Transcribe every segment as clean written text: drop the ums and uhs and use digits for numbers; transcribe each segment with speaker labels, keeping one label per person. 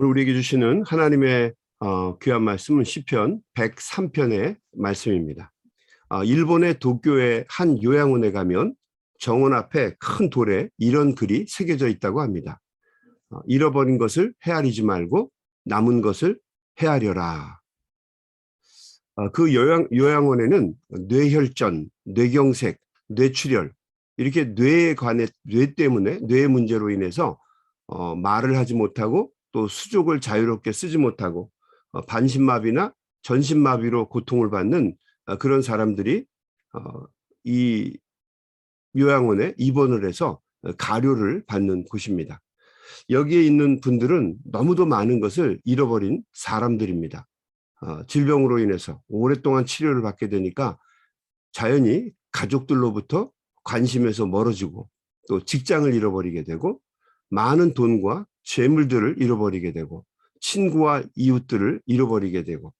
Speaker 1: 오늘 우리에게 주시는 하나님의 귀한 말씀은 시편 103편의 말씀입니다. 일본의 도쿄의 한 요양원에 가면 정원 앞에 큰 돌에 이런 글이 새겨져 있다고 합니다. 잃어버린 것을 헤아리지 말고 남은 것을 헤아려라. 그 요양원에는 뇌혈전, 뇌경색, 뇌출혈 이렇게 뇌 때문에 뇌 문제로 인해서 말을 하지 못하고 또 수족을 자유롭게 쓰지 못하고 반신마비나 전신마비로 고통을 받는 그런 사람들이 이 요양원에 입원을 해서 가료를 받는 곳입니다. 여기에 있는 분들은 너무도 많은 것을 잃어버린 사람들입니다. 질병으로 인해서 오랫동안 치료를 받게 되니까 자연히 가족들로부터 관심에서 멀어지고 또 직장을 잃어버리게 되고 많은 돈과 재물들을 잃어버리게 되고 친구와 이웃들을 잃어버리게 되고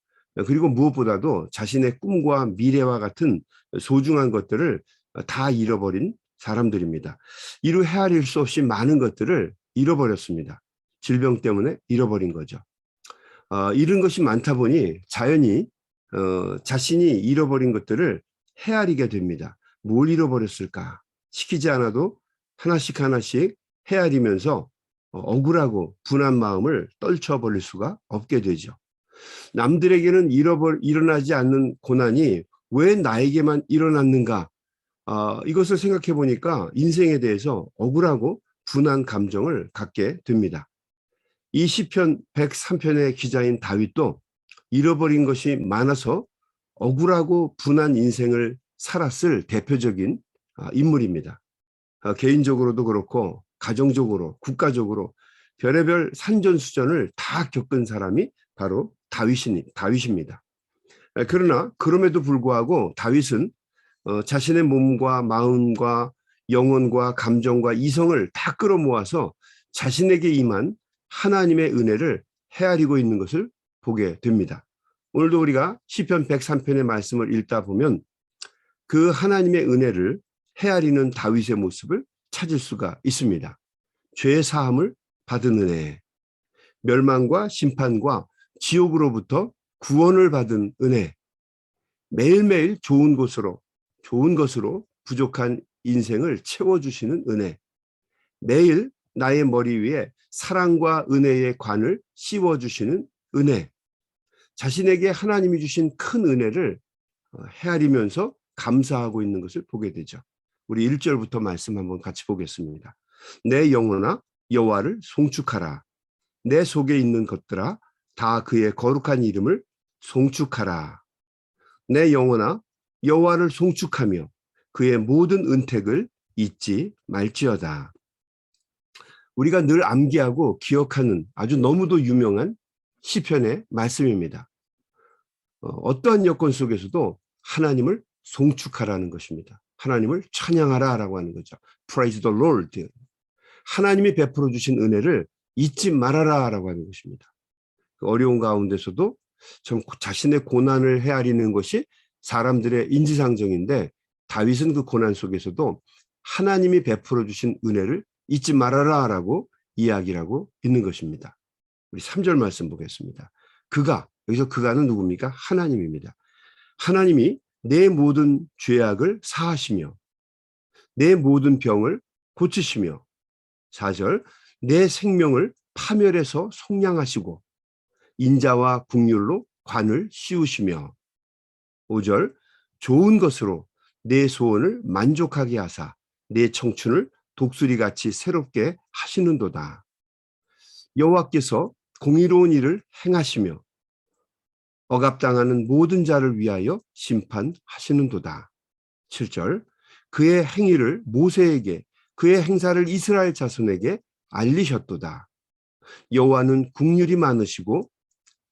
Speaker 1: 그리고 무엇보다도 자신의 꿈과 미래와 같은 소중한 것들을 다 잃어버린 사람들입니다. 이루 헤아릴 수 없이 많은 것들을 잃어버렸습니다. 질병 때문에 잃어버린 거죠. 잃은 것이 많다 보니 자연히 자신이 잃어버린 것들을 헤아리게 됩니다. 뭘 잃어버렸을까? 시키지 않아도 하나씩 하나씩 헤아리면서 억울하고 분한 마음을 떨쳐버릴 수가 없게 되죠. 남들에게는 일어나지 않는 고난이 왜 나에게만 일어났는가? 이것을 생각해 보니까 인생에 대해서 억울하고 분한 감정을 갖게 됩니다. 이 시편 103편의 기자인 다윗도 잃어버린 것이 많아서 억울하고 분한 인생을 살았을 대표적인 인물입니다. 개인적으로도 그렇고 가정적으로 국가적으로 별의별 산전수전을 다 겪은 사람이 바로 다윗입니다. 그러나 그럼에도 불구하고 다윗은 자신의 몸과 마음과 영혼과 감정과 이성을 다 끌어모아서 자신에게 임한 하나님의 은혜를 헤아리고 있는 것을 보게 됩니다. 오늘도 우리가 시편 103편의 말씀을 읽다 보면 그 하나님의 은혜를 헤아리는 다윗의 모습을 찾을 수가 있습니다. 죄 사함을 받은 은혜, 멸망과 심판과 지옥으로부터 구원을 받은 은혜, 매일매일 좋은 것으로 부족한 인생을 채워주시는 은혜, 매일 나의 머리 위에 사랑과 은혜의 관을 씌워주시는 은혜, 자신에게 하나님이 주신 큰 은혜를 헤아리면서 감사하고 있는 것을 보게 되죠. 우리 1절부터 말씀 한번 같이 보겠습니다. 내 영혼아 여호와를 송축하라. 내 속에 있는 것들아 다 그의 거룩한 이름을 송축하라. 내 영혼아 여호와를 송축하며 그의 모든 은택을 잊지 말지어다. 우리가 늘 암기하고 기억하는 아주 너무도 유명한 시편의 말씀입니다. 어떠한 여건 속에서도 하나님을 송축하라는 것입니다. 하나님을 찬양하라라고 하는 거죠. Praise the Lord. 하나님이 베풀어 주신 은혜를 잊지 말아라라고 하는 것입니다. 어려운 가운데서도 참 자신의 고난을 헤아리는 것이 사람들의 인지상정인데 다윗은 그 고난 속에서도 하나님이 베풀어 주신 은혜를 잊지 말아라라고 이야기하고 있는 것입니다. 우리 3절 말씀 보겠습니다. 여기서 그가는 누굽니까? 하나님입니다. 하나님이 내 모든 죄악을 사하시며 내 모든 병을 고치시며 4절 내 생명을 파멸해서 속량하시고 인자와 긍휼로 관을 씌우시며 5절 좋은 것으로 내 소원을 만족하게 하사 내 청춘을 독수리같이 새롭게 하시는도다. 여호와께서 공의로운 일을 행하시며 억압당하는 모든 자를 위하여 심판하시는도다. 7절 그의 행위를 모세에게 그의 행사를 이스라엘 자손에게 알리셨도다. 여호와는 긍휼이 많으시고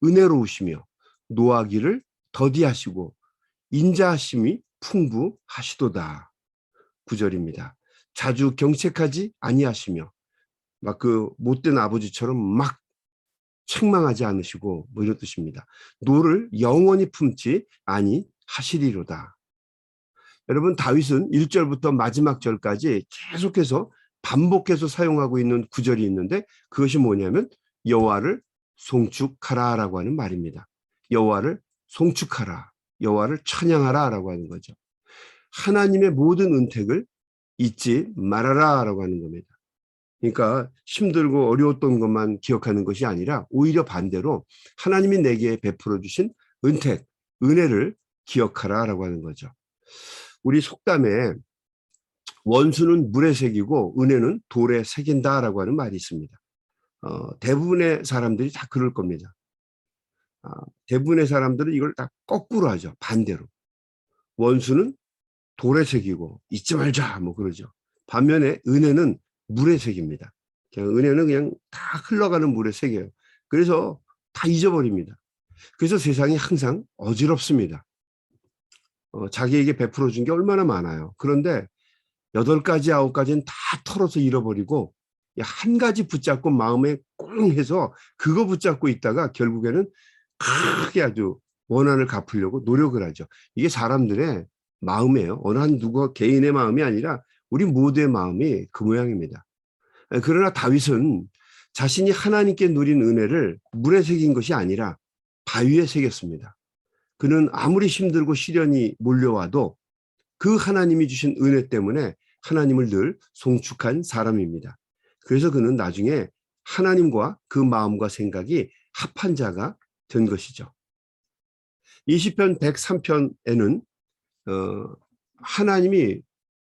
Speaker 1: 은혜로우시며 노하기를 더디하시고 인자하심이 풍부하시도다. 9절입니다. 자주 경책하지 아니하시며 막 그 못된 아버지처럼 막 책망하지 않으시고 뭐 이런 뜻입니다. 노를 영원히 품지 아니하시리로다. 여러분 다윗은 1절부터 마지막 절까지 계속해서 반복해서 사용하고 있는 구절이 있는데 그것이 뭐냐면 여호와를 송축하라라고 하는 말입니다. 여호와를 송축하라, 여호와를 찬양하라라고 하는 거죠. 하나님의 모든 은택을 잊지 말아라라고 하는 겁니다. 그러니까 힘들고 어려웠던 것만 기억하는 것이 아니라 오히려 반대로 하나님이 내게 베풀어 주신 은택, 은혜를 기억하라라고 하는 거죠. 우리 속담에 원수는 물에 새기고 은혜는 돌에 새긴다라고 하는 말이 있습니다. 대부분의 사람들이 다 그럴 겁니다. 대부분의 사람들은 이걸 다 거꾸로 하죠. 반대로. 원수는 돌에 새기고 잊지 말자 뭐 그러죠. 반면에 은혜는 물에 새깁니다. 은혜는 그냥 다 흘러가는 물에 새겨요. 그래서 다 잊어버립니다. 그래서 세상이 항상 어지럽습니다. 자기에게 베풀어 준 게 얼마나 많아요. 그런데 8가지, 9가지는 다 털어서 잃어버리고 한 가지 붙잡고 마음에 꽁 해서 그거 붙잡고 있다가 결국에는 크게 아주 원한을 갚으려고 노력을 하죠. 이게 사람들의 마음이에요. 어느 한 누구 개인의 마음이 아니라 우리 모두의 마음이 그 모양입니다. 그러나 다윗은 자신이 하나님께 누린 은혜를 물에 새긴 것이 아니라 바위에 새겼습니다. 그는 아무리 힘들고 시련이 몰려와도 그 하나님이 주신 은혜 때문에 하나님을 늘 송축한 사람입니다. 그래서 그는 나중에 하나님과 그 마음과 생각이 합한 자가 된 것이죠. 이 시편 103편에는 하나님이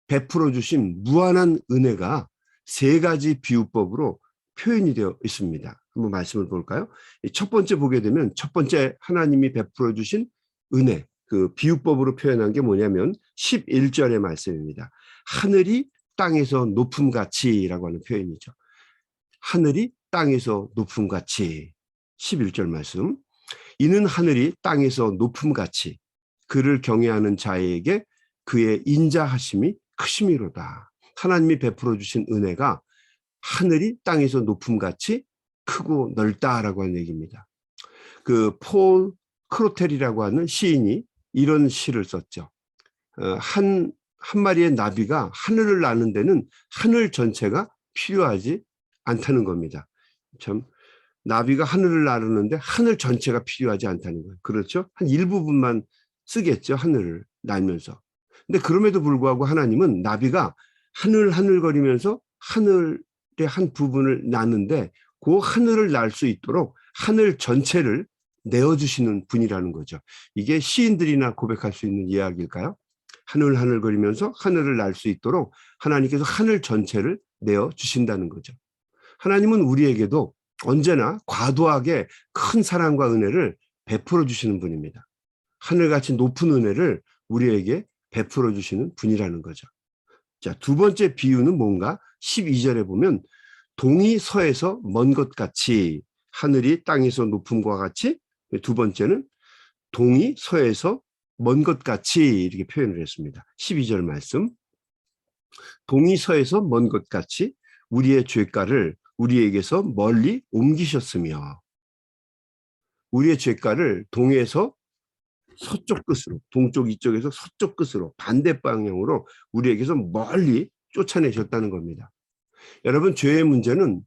Speaker 1: 베풀어 주신 무한한 은혜가 3가지 비유법으로 표현이 되어 있습니다. 한번 말씀을 볼까요? 첫 번째 보게 되면 첫 번째 하나님이 베풀어 주신 은혜, 그 비유법으로 표현한 게 뭐냐면 11절의 말씀입니다. 하늘이 땅에서 높음같이라고 하는 표현이죠. 하늘이 땅에서 높음같이. 11절 말씀. 이는 하늘이 땅에서 높음같이 그를 경외하는 자에게 그의 인자하심이 크심이로다. 하나님이 베풀어 주신 은혜가 하늘이 땅에서 높음같이 크고 넓다라고 하는 얘기입니다. 그 폴 크로텔이라고 하는 시인이 이런 시를 썼죠. 한 마리의 나비가 하늘을 나는 데는 하늘 전체가 필요하지 않다는 겁니다. 참 나비가 하늘을 나르는데 하늘 전체가 필요하지 않다는 거예요. 그렇죠? 한 일부분만 쓰겠죠. 하늘을 날면서. 근데 그럼에도 불구하고 하나님은 나비가 하늘거리면서 하늘의 한 부분을 나는데 그 하늘을 날 수 있도록 하늘 전체를 내어주시는 분이라는 거죠. 이게 시인들이나 고백할 수 있는 이야기일까요? 하늘거리면서 하늘을 날 수 있도록 하나님께서 하늘 전체를 내어주신다는 거죠. 하나님은 우리에게도 언제나 과도하게 큰 사랑과 은혜를 베풀어 주시는 분입니다. 하늘같이 높은 은혜를 우리에게 베풀어 주시는 분이라는 거죠. 자, 두 번째 비유는 뭔가? 12절에 보면 동이 서에서 먼 것 같이, 하늘이 땅에서 높음과 같이, 두 번째는 동이 서에서 먼 것 같이 이렇게 표현을 했습니다. 12절 말씀. 동이 서에서 먼 것 같이 우리의 죄가를 우리에게서 멀리 옮기셨으며, 우리의 죄가를 동에서 서쪽 끝으로, 동쪽 이쪽에서 서쪽 끝으로 반대 방향으로 우리에게서 멀리 쫓아내셨다는 겁니다. 여러분, 죄의 문제는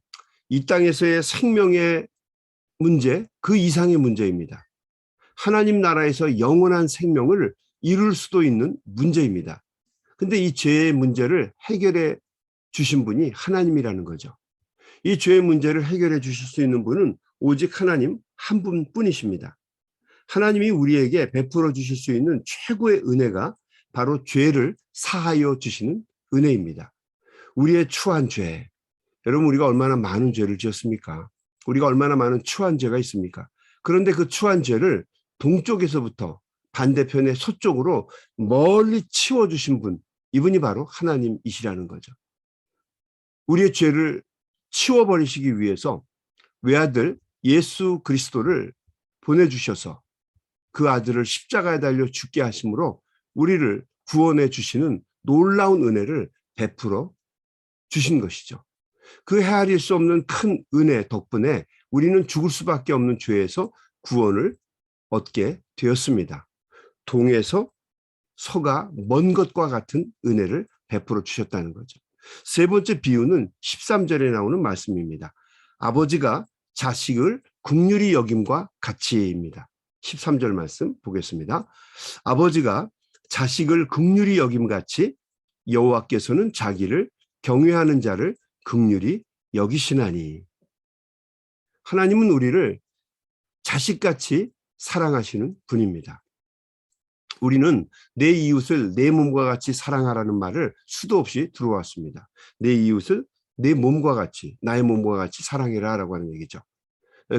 Speaker 1: 이 땅에서의 생명의 문제, 그 이상의 문제입니다. 하나님 나라에서 영원한 생명을 이룰 수도 있는 문제입니다. 근데 이 죄의 문제를 해결해 주신 분이 하나님이라는 거죠. 이 죄의 문제를 해결해 주실 수 있는 분은 오직 하나님 한 분뿐이십니다. 하나님이 우리에게 베풀어 주실 수 있는 최고의 은혜가 바로 죄를 사하여 주시는 은혜입니다. 우리의 추한 죄, 여러분 우리가 얼마나 많은 죄를 지었습니까? 우리가 얼마나 많은 추한 죄가 있습니까? 그런데 그 추한 죄를 동쪽에서부터 반대편의 서쪽으로 멀리 치워주신 분, 이분이 바로 하나님이시라는 거죠. 우리의 죄를 치워버리시기 위해서 외아들 예수 그리스도를 보내주셔서 그 아들을 십자가에 달려 죽게 하심으로 우리를 구원해 주시는 놀라운 은혜를 베풀어 주신 것이죠. 그 헤아릴 수 없는 큰 은혜 덕분에 우리는 죽을 수밖에 없는 죄에서 구원을 얻게 되었습니다. 동에서 서가 먼 것과 같은 은혜를 베풀어 주셨다는 거죠. 세 번째 비유는 13절에 나오는 말씀입니다. 아버지가 자식을 긍휼히 여김과 같이입니다. 13절 말씀 보겠습니다. 아버지가 자식을 긍휼히 여김같이 여호와께서는 자기를 경외하는 자를 긍휼히 여기시나니. 하나님은 우리를 자식같이 사랑하시는 분입니다. 우리는 내 이웃을 내 몸과 같이 사랑하라는 말을 수도 없이 들어왔습니다. 내 이웃을 내 몸과 같이, 나의 몸과 같이 사랑해라 라고 하는 얘기죠.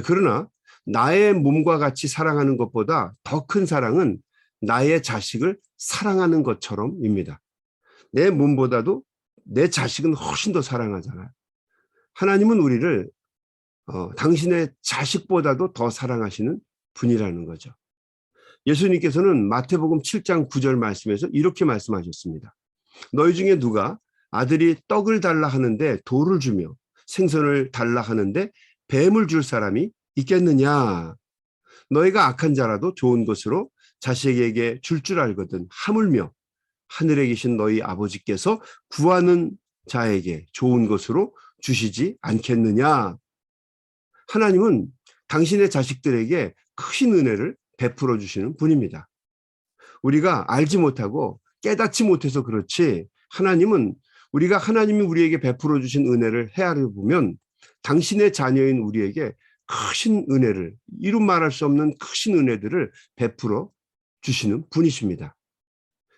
Speaker 1: 그러나 나의 몸과 같이 사랑하는 것보다 더 큰 사랑은 나의 자식을 사랑하는 것처럼입니다. 내 몸보다도 내 자식은 훨씬 더 사랑하잖아요. 하나님은 우리를 당신의 자식보다도 더 사랑하시는 분이라는 거죠. 예수님께서는 마태복음 7장 9절 말씀에서 이렇게 말씀하셨습니다. 너희 중에 누가 아들이 떡을 달라 하는데 돌을 주며 생선을 달라 하는데 뱀을 줄 사람이 있겠느냐? 너희가 악한 자라도 좋은 것으로 자식에게 줄 알거든 하물며 하늘에 계신 너희 아버지께서 구하는 자에게 좋은 것으로 주시지 않겠느냐? 하나님은 당신의 자식들에게 크신 은혜를 베풀어 주시는 분입니다. 우리가 알지 못하고 깨닫지 못해서 그렇지 하나님은 우리가 하나님이 우리에게 베풀어 주신 은혜를 헤아려 보면 당신의 자녀인 우리에게 크신 은혜를, 이루 말할 수 없는 크신 은혜들을 베풀어 주시는 분이십니다.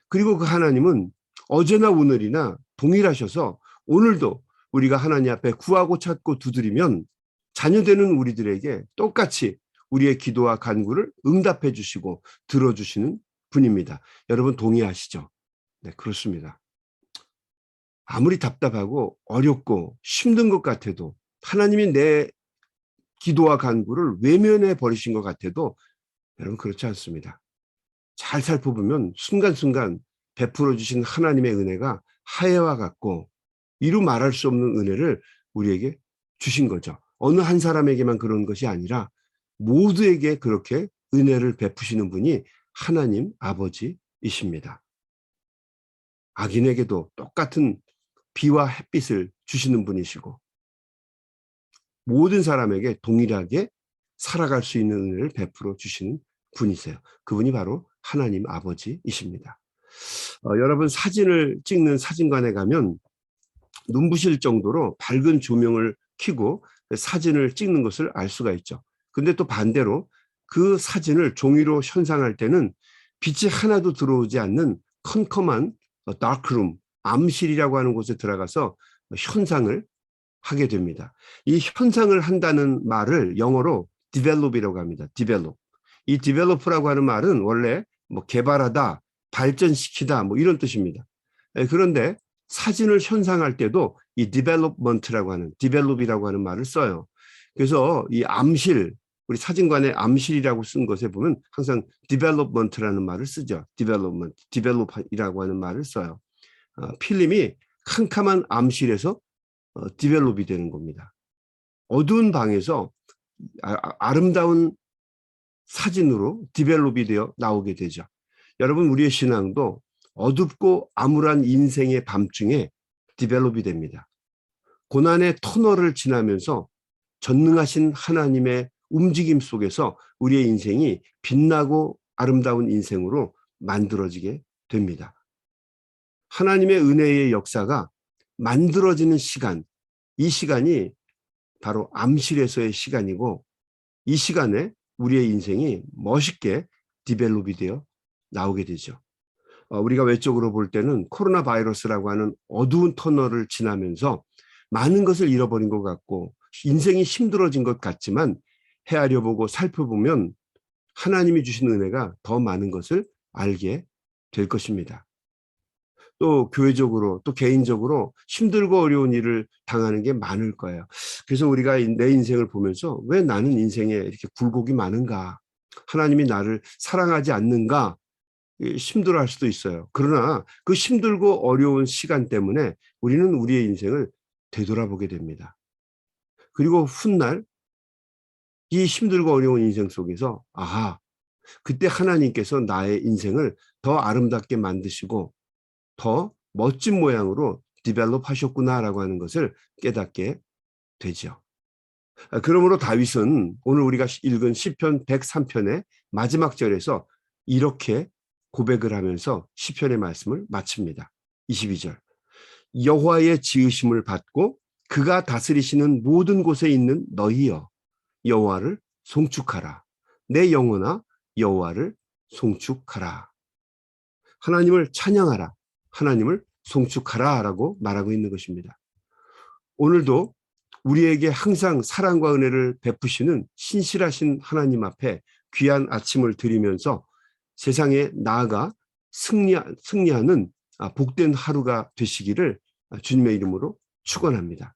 Speaker 1: 그리고 그 하나님은 어제나 오늘이나 동일하셔서 오늘도 우리가 하나님 앞에 구하고 찾고 두드리면 자녀되는 우리들에게 똑같이 우리의 기도와 간구를 응답해 주시고 들어주시는 분입니다. 여러분 동의하시죠? 네, 그렇습니다. 아무리 답답하고 어렵고 힘든 것 같아도 하나님이 내 기도와 간구를 외면해 버리신 것 같아도 여러분 그렇지 않습니다. 잘 살펴보면 순간순간 베풀어 주신 하나님의 은혜가 하해와 같고 이루 말할 수 없는 은혜를 우리에게 주신 거죠. 어느 한 사람에게만 그런 것이 아니라 모두에게 그렇게 은혜를 베푸시는 분이 하나님 아버지이십니다. 악인에게도 똑같은 비와 햇빛을 주시는 분이시고 모든 사람에게 동일하게 살아갈 수 있는 은혜를 베풀어 주시는 분이세요. 그분이 바로 하나님 아버지이십니다. 여러분 사진을 찍는 사진관에 가면 눈부실 정도로 밝은 조명을 켜고 사진을 찍는 것을 알 수가 있죠. 근데 또 반대로 그 사진을 종이로 현상할 때는 빛이 하나도 들어오지 않는 컴컴한 다크룸, 암실이라고 하는 곳에 들어가서 현상을 하게 됩니다. 이 현상을 한다는 말을 영어로 develop이라고 합니다. develop. 이 develop라고 하는 말은 원래 뭐 개발하다, 발전시키다 뭐 이런 뜻입니다. 그런데 사진을 현상할 때도 이 development라고 하는, develop이라고 하는 말을 써요. 그래서 이 암실, 우리 사진관에 암실이라고 쓴 것에 보면 항상 development라는 말을 쓰죠. development, develop이라고 하는 말을 써요. 필름이 캄캄한 암실에서 디벨롭이 되는 겁니다. 어두운 방에서 아름다운 사진으로 디벨롭이 되어 나오게 되죠. 여러분 우리의 신앙도 어둡고 암울한 인생의 밤중에 디벨롭이 됩니다. 고난의 터널을 지나면서 전능하신 하나님의 움직임 속에서 우리의 인생이 빛나고 아름다운 인생으로 만들어지게 됩니다. 하나님의 은혜의 역사가 만들어지는 시간, 이 시간이 바로 암실에서의 시간이고 이 시간에 우리의 인생이 멋있게 디벨롭이 되어 나오게 되죠. 우리가 외적으로 볼 때는 코로나 바이러스라고 하는 어두운 터널을 지나면서 많은 것을 잃어버린 것 같고 인생이 힘들어진 것 같지만 헤아려보고 살펴보면 하나님이 주신 은혜가 더 많은 것을 알게 될 것입니다. 또 교회적으로 또 개인적으로 힘들고 어려운 일을 당하는 게 많을 거예요. 그래서 우리가 내 인생을 보면서 왜 나는 인생에 이렇게 굴곡이 많은가? 하나님이 나를 사랑하지 않는가? 힘들어할 수도 있어요. 그러나 그 힘들고 어려운 시간 때문에 우리는 우리의 인생을 되돌아보게 됩니다. 그리고 훗날 이 힘들고 어려운 인생 속에서 아하, 그때 하나님께서 나의 인생을 더 아름답게 만드시고 더 멋진 모양으로 디벨롭 하셨구나라고 하는 것을 깨닫게 되죠. 그러므로 다윗은 오늘 우리가 읽은 시편 103편의 마지막 절에서 이렇게 고백을 하면서 시편의 말씀을 마칩니다. 22절. 여호와의 지으심을 받고 그가 다스리시는 모든 곳에 있는 너희여 여호와를 송축하라. 내 영혼아 여호와를 송축하라. 하나님을 찬양하라. 하나님을 송축하라라고 말하고 있는 것입니다. 오늘도 우리에게 항상 사랑과 은혜를 베푸시는 신실하신 하나님 앞에 귀한 아침을 드리면서 세상에 나아가 승리하는 복된 하루가 되시기를 주님의 이름으로 축원합니다.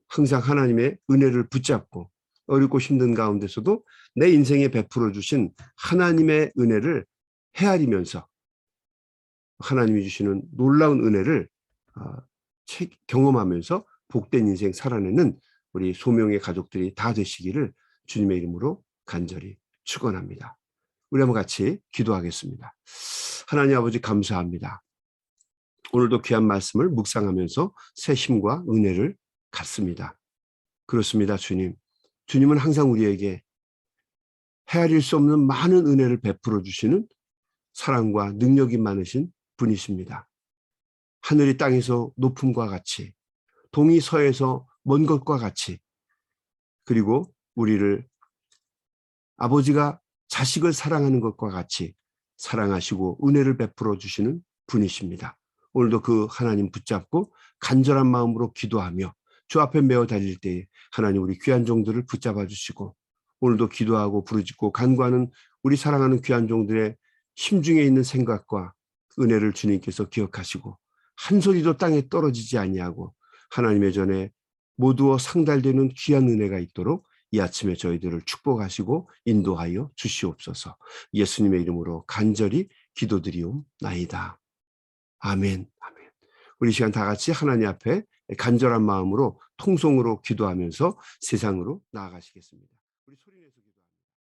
Speaker 1: 항상 하나님의 은혜를 붙잡고 어렵고 힘든 가운데서도 내 인생에 베풀어 주신 하나님의 은혜를 헤아리면서 하나님이 주시는 놀라운 은혜를 경험하면서 복된 인생 살아내는 우리 소명의 가족들이 다 되시기를 주님의 이름으로 간절히 축원합니다. 우리 한번 같이 기도하겠습니다. 하나님 아버지 감사합니다. 오늘도 귀한 말씀을 묵상하면서 새 힘과 은혜를 갖습니다. 그렇습니다, 주님. 주님은 항상 우리에게 헤아릴 수 없는 많은 은혜를 베풀어 주시는 사랑과 능력이 많으신 분이십니다. 하늘이 땅에서 높음과 같이, 동이 서에서 먼 것과 같이, 그리고 우리를 아버지가 자식을 사랑하는 것과 같이 사랑하시고 은혜를 베풀어 주시는 분이십니다. 오늘도 그 하나님 붙잡고 간절한 마음으로 기도하며 주 앞에 메어 달릴 때에 하나님 우리 귀한 종들을 붙잡아 주시고 오늘도 기도하고 부르짖고 간구하는 우리 사랑하는 귀한 종들의 심중에 있는 생각과 은혜를 주님께서 기억하시고 한 소리도 땅에 떨어지지 아니하고 하나님의 전에 모두어 상달되는 귀한 은혜가 있도록 이 아침에 저희들을 축복하시고 인도하여 주시옵소서. 예수님의 이름으로 간절히 기도드리옵나이다. 아멘. 아멘. 우리 시간 다 같이 하나님 앞에 간절한 마음으로 통성으로 기도하면서 세상으로 나아가시겠습니다. 우리 소리 내서